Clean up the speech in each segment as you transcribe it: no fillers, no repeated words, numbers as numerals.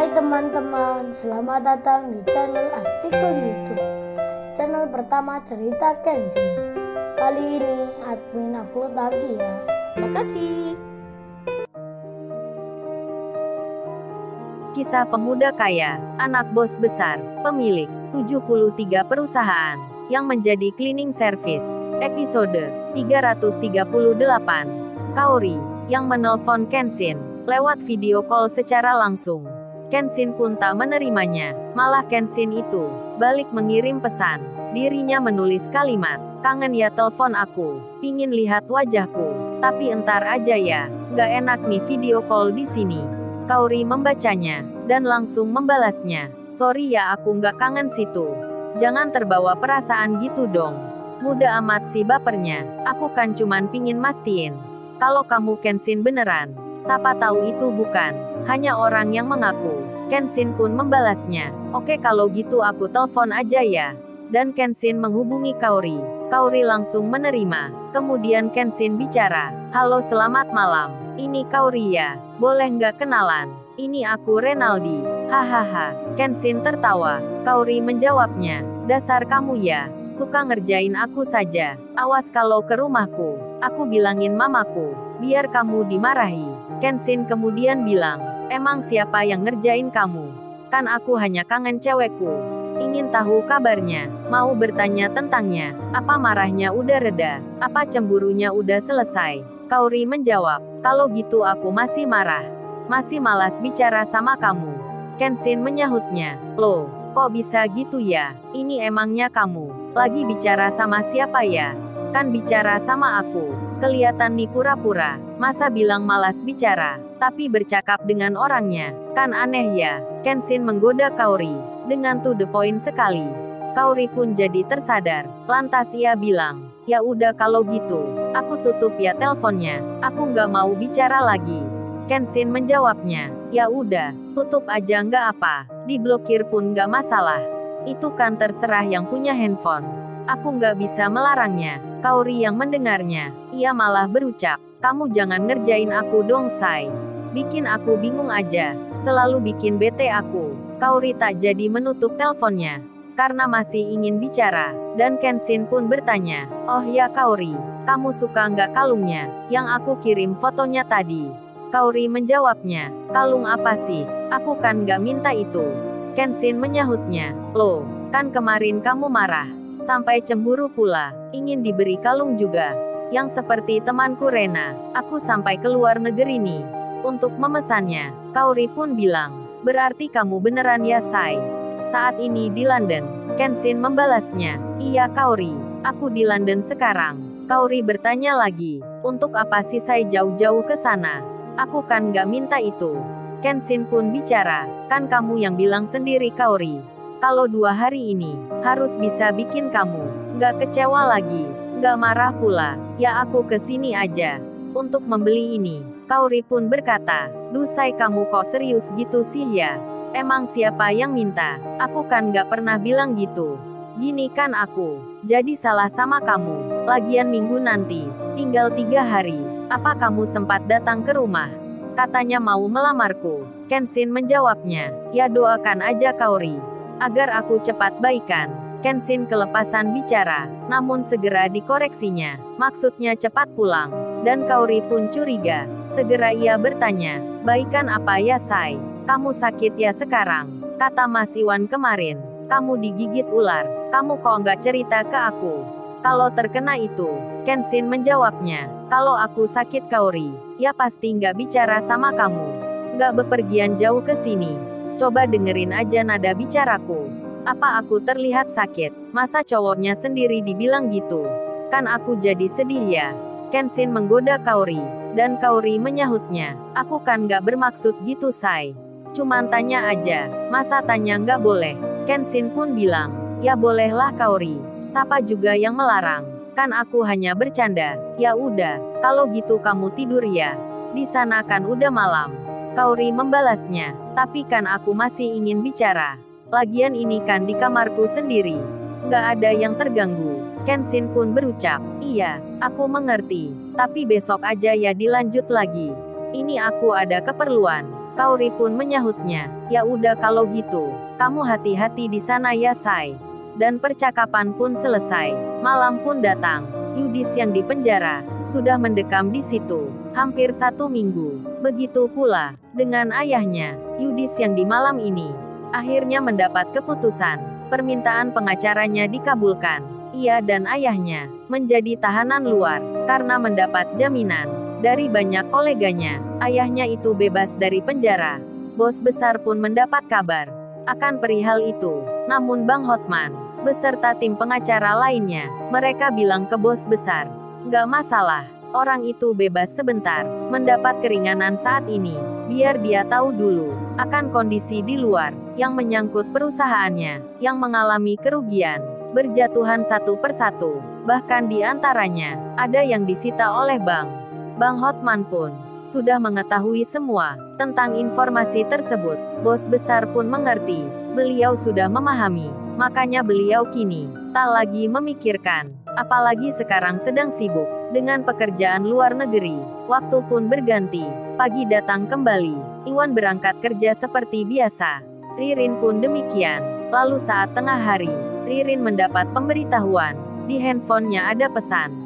Hai teman-teman, selamat datang di channel artikel YouTube. Channel pertama cerita Kenshin. Kali ini admin upload lagi ya. Makasih. Kisah pemuda kaya, anak bos besar, pemilik 73 perusahaan, yang menjadi cleaning service. Episode 338. Kaori, yang menelpon Kenshin, lewat video call secara langsung. Kenshin pun tak menerimanya, malah Kenshin itu balik mengirim pesan. Dirinya menulis kalimat, "Kangen ya telepon aku, pingin lihat wajahku, tapi entar aja ya, gak enak nih video call di sini." Kaori membacanya, dan langsung membalasnya, "Sorry ya aku gak kangen situ. Jangan terbawa perasaan gitu dong. Muda amat sih bapernya, aku kan cuman pingin mastiin kalau kamu Kenshin beneran. Siapa tahu itu bukan hanya orang yang mengaku." Kenshin pun membalasnya, "Oke kalau gitu aku telepon aja ya." Dan Kenshin menghubungi Kaori. Kaori langsung menerima. Kemudian Kenshin bicara, "Halo selamat malam. Ini Kaori ya. Boleh nggak kenalan? Ini aku Renaldi." Hahaha. Kenshin tertawa. Kaori menjawabnya, "Dasar kamu ya, suka ngerjain aku saja. Awas kalau ke rumahku, aku bilangin mamaku, biar kamu dimarahi." Kenshin kemudian bilang, "Emang siapa yang ngerjain kamu? Kan aku hanya kangen cewekku. Ingin tahu kabarnya, mau bertanya tentangnya. Apa marahnya udah reda? Apa cemburunya udah selesai?" Kaori menjawab, "Kalau gitu aku masih marah. Masih malas bicara sama kamu." Kenshin menyahutnya, "Loh, kok bisa gitu ya? Ini emangnya kamu lagi bicara sama siapa ya? Kan bicara sama aku. Kelihatan nih pura-pura. Masa bilang malas bicara, tapi bercakap dengan orangnya? Kan aneh ya." Kenshin menggoda Kaori, dengan to the point sekali. Kaori pun jadi tersadar. Lantas ia bilang, "Ya udah kalau gitu, aku tutup ya teleponnya. Aku nggak mau bicara lagi." Kenshin menjawabnya, "Ya udah, tutup aja nggak apa. Diblokir pun nggak masalah. Itu kan terserah yang punya handphone. Aku nggak bisa melarangnya." Kaori yang mendengarnya, ia malah berucap, "Kamu jangan ngerjain aku dong say. Bikin aku bingung aja. Selalu bikin bete aku." Kaori tak jadi menutup teleponnya, karena masih ingin bicara. Dan Kenshin pun bertanya, "Oh ya Kaori, kamu suka nggak kalungnya yang aku kirim fotonya tadi?" Kaori menjawabnya, "Kalung apa sih? Aku kan nggak minta itu." Kenshin menyahutnya, "Loh, kan kemarin kamu marah, sampai cemburu pula, ingin diberi kalung juga. Yang seperti temanku Rena, aku sampai ke luar negeri nih untuk memesannya." Kaori pun bilang, "Berarti kamu beneran ya say? Saat ini di London?" Kenshin membalasnya, "Iya Kaori, aku di London sekarang." Kaori bertanya lagi, "Untuk apa sih say jauh-jauh ke sana? Aku kan nggak minta itu." Kenshin pun bicara, "Kan kamu yang bilang sendiri Kaori, kalau 2 hari ini harus bisa bikin kamu nggak kecewa lagi, nggak marah pula. Ya aku kesini aja untuk membeli ini." Kaori pun berkata, "Duh say kamu kok serius gitu sih ya? Emang siapa yang minta? Aku kan nggak pernah bilang gitu. Gini kan aku jadi salah sama kamu. Lagian minggu nanti tinggal 3 hari. Apa kamu sempat datang ke rumah? Katanya mau melamarku." Kenshin menjawabnya, "Ya doakan aja Kaori, agar aku cepat baikan." Kenshin kelepasan bicara, namun segera dikoreksinya, maksudnya cepat pulang. Dan Kaori pun curiga. Segera ia bertanya, "Baikan apa ya say? Kamu sakit ya sekarang? Kata Mas Iwan kemarin, kamu digigit ular. Kamu kok nggak cerita ke aku kalau terkena itu?" Kenshin menjawabnya, "Kalau aku sakit Kaori, ya pasti nggak bicara sama kamu. Nggak bepergian jauh ke sini. Coba dengerin aja nada bicaraku. Apa aku terlihat sakit? Masa cowoknya sendiri dibilang gitu? Kan aku jadi sedih ya." Kenshin menggoda Kaori, dan Kaori menyahutnya, "Aku kan nggak bermaksud gitu say. Cuman tanya aja. Masa tanya nggak boleh?" Kenshin pun bilang, "Ya bolehlah Kaori. Siapa juga yang melarang? Kan aku hanya bercanda." "Ya udah, kalau gitu kamu tidur ya. Di sana kan udah malam." Kaori membalasnya, "Tapi kan aku masih ingin bicara. Lagian ini kan di kamarku sendiri. Nggak ada yang terganggu." Kenshin pun berucap, "Iya, aku mengerti. Tapi besok aja ya dilanjut lagi. Ini aku ada keperluan." Kaori pun menyahutnya. Ya udah kalau gitu, kamu hati-hati di sana ya Sai. Dan percakapan pun selesai. Malam pun datang. Yudis yang di penjara sudah mendekam di situ hampir 1 minggu. Begitu pula dengan ayahnya, Yudis yang di malam ini akhirnya mendapat keputusan. Permintaan pengacaranya dikabulkan. Ia dan ayahnya menjadi tahanan luar karena mendapat jaminan dari banyak koleganya. Ayahnya itu bebas dari penjara. Bos besar pun mendapat kabar akan perihal itu. Namun Bang Hotman beserta tim pengacara lainnya, mereka bilang ke bos besar, "Nggak masalah, orang itu bebas sebentar, mendapat keringanan saat ini, biar dia tahu dulu akan kondisi di luar yang menyangkut perusahaannya, yang mengalami kerugian berjatuhan satu persatu, bahkan di antaranya ada yang disita oleh bank." Bang Hotman pun sudah mengetahui semua tentang informasi tersebut. Bos besar pun mengerti, beliau sudah memahami, makanya beliau kini tak lagi memikirkan, apalagi sekarang sedang sibuk dengan pekerjaan luar negeri. Waktu pun berganti, pagi datang kembali, Iwan berangkat kerja seperti biasa. Ririn pun demikian. Lalu saat tengah hari, Ririn mendapat pemberitahuan, di handphonenya ada pesan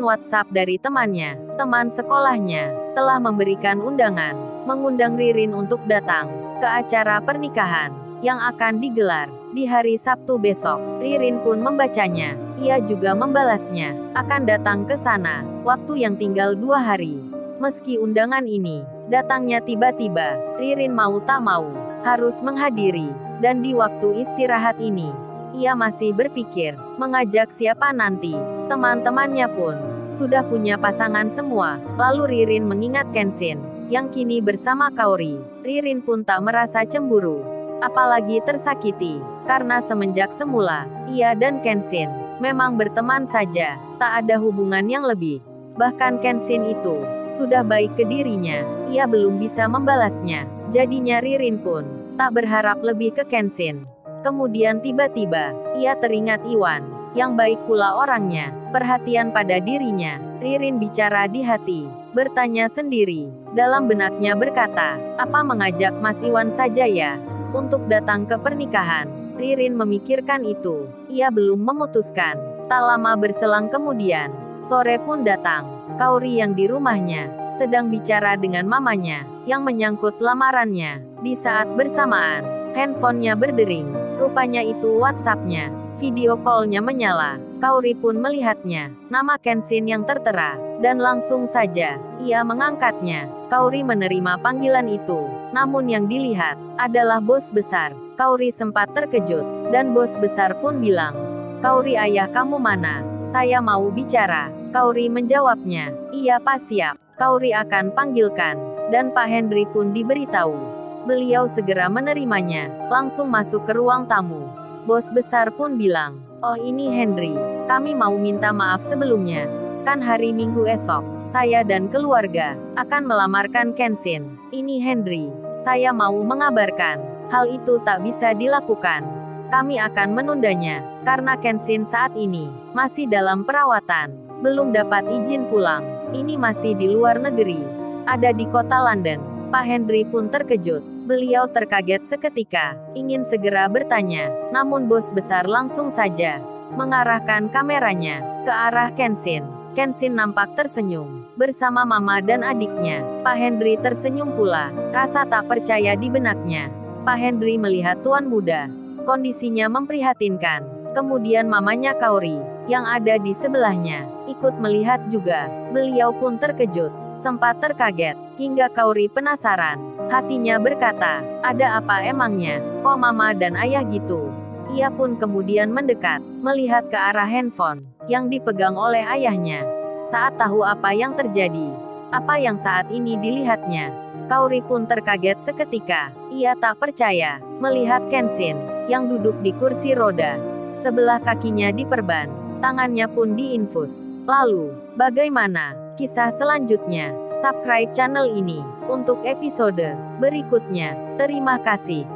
WhatsApp dari temannya, teman sekolahnya, telah memberikan undangan, mengundang Ririn untuk datang ke acara pernikahan yang akan digelar di hari Sabtu besok. Ririn pun membacanya, ia juga membalasnya, akan datang ke sana, waktu yang tinggal 2 hari. Meski undangan ini datangnya tiba-tiba, Ririn mau tak mau harus menghadiri, dan di waktu istirahat ini, ia masih berpikir mengajak siapa nanti. Teman-temannya pun sudah punya pasangan semua. Lalu Ririn mengingat Kenshin yang kini bersama Kaori. Ririn pun tak merasa cemburu, apalagi tersakiti, karena semenjak semula ia dan Kenshin memang berteman saja, tak ada hubungan yang lebih. Bahkan Kenshin itu sudah baik ke dirinya, ia belum bisa membalasnya. Jadinya Ririn pun tak berharap lebih ke Kenshin. Kemudian tiba-tiba ia teringat Iwan yang baik pula orangnya, perhatian pada dirinya. Ririn bicara di hati, bertanya sendiri, dalam benaknya berkata, apa mengajak Mas Iwan saja ya untuk datang ke pernikahan? Ririn memikirkan itu, ia belum memutuskan. Tak lama berselang kemudian, sore pun datang. Kaori yang di rumahnya sedang bicara dengan mamanya yang menyangkut lamarannya. Di saat bersamaan, handphonenya berdering. Rupanya itu WhatsApp-nya. Video call-nya menyala. Kaori pun melihatnya. Nama Kenshin yang tertera. Dan langsung saja, ia mengangkatnya. Kaori menerima panggilan itu. Namun yang dilihat adalah bos besar. Kaori sempat terkejut. Dan bos besar pun bilang, "Kaori, ayah kamu mana? Saya mau bicara." Kaori menjawabnya, "Iya Pak, siap. Kaori akan panggilkan." Dan Pak Henry pun diberitahu. Beliau segera menerimanya, langsung masuk ke ruang tamu. Bos besar pun bilang, "Oh ini Henry, kami mau minta maaf sebelumnya. Kan hari Minggu esok, saya dan keluarga akan melamarkan Kenshin. Ini Henry, saya mau mengabarkan, hal itu tak bisa dilakukan. Kami akan menundanya, karena Kenshin saat ini masih dalam perawatan, belum dapat izin pulang. Ini masih di luar negeri, ada di kota London." Pak Henry pun terkejut. Beliau terkaget seketika, ingin segera bertanya, namun bos besar langsung saja mengarahkan kameranya ke arah Kenshin. Kenshin nampak tersenyum bersama mama dan adiknya. Pak Henry tersenyum pula, rasa tak percaya di benaknya. Pak Henry melihat tuan muda, kondisinya memprihatinkan. Kemudian mamanya Kaori, yang ada di sebelahnya, ikut melihat juga. Beliau pun terkejut, sempat terkaget, hingga Kaori penasaran. Hatinya berkata, ada apa emangnya, kok mama dan ayah gitu? Ia pun kemudian mendekat, melihat ke arah handphone yang dipegang oleh ayahnya. Saat tahu apa yang terjadi, apa yang saat ini dilihatnya, Kaori pun terkaget seketika. Ia tak percaya melihat Kenshin yang duduk di kursi roda. Sebelah kakinya diperban, tangannya pun diinfus. Lalu, bagaimana kisah selanjutnya? Subscribe channel ini untuk episode berikutnya. Terima kasih.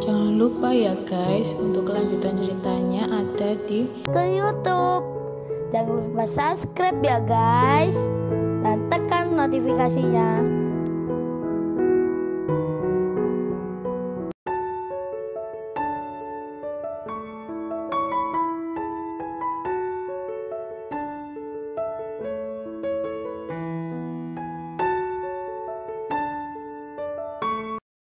Jangan lupa ya guys, untuk kelanjutan ceritanya ada di YouTube. Jangan lupa subscribe ya guys, dan tekan notifikasinya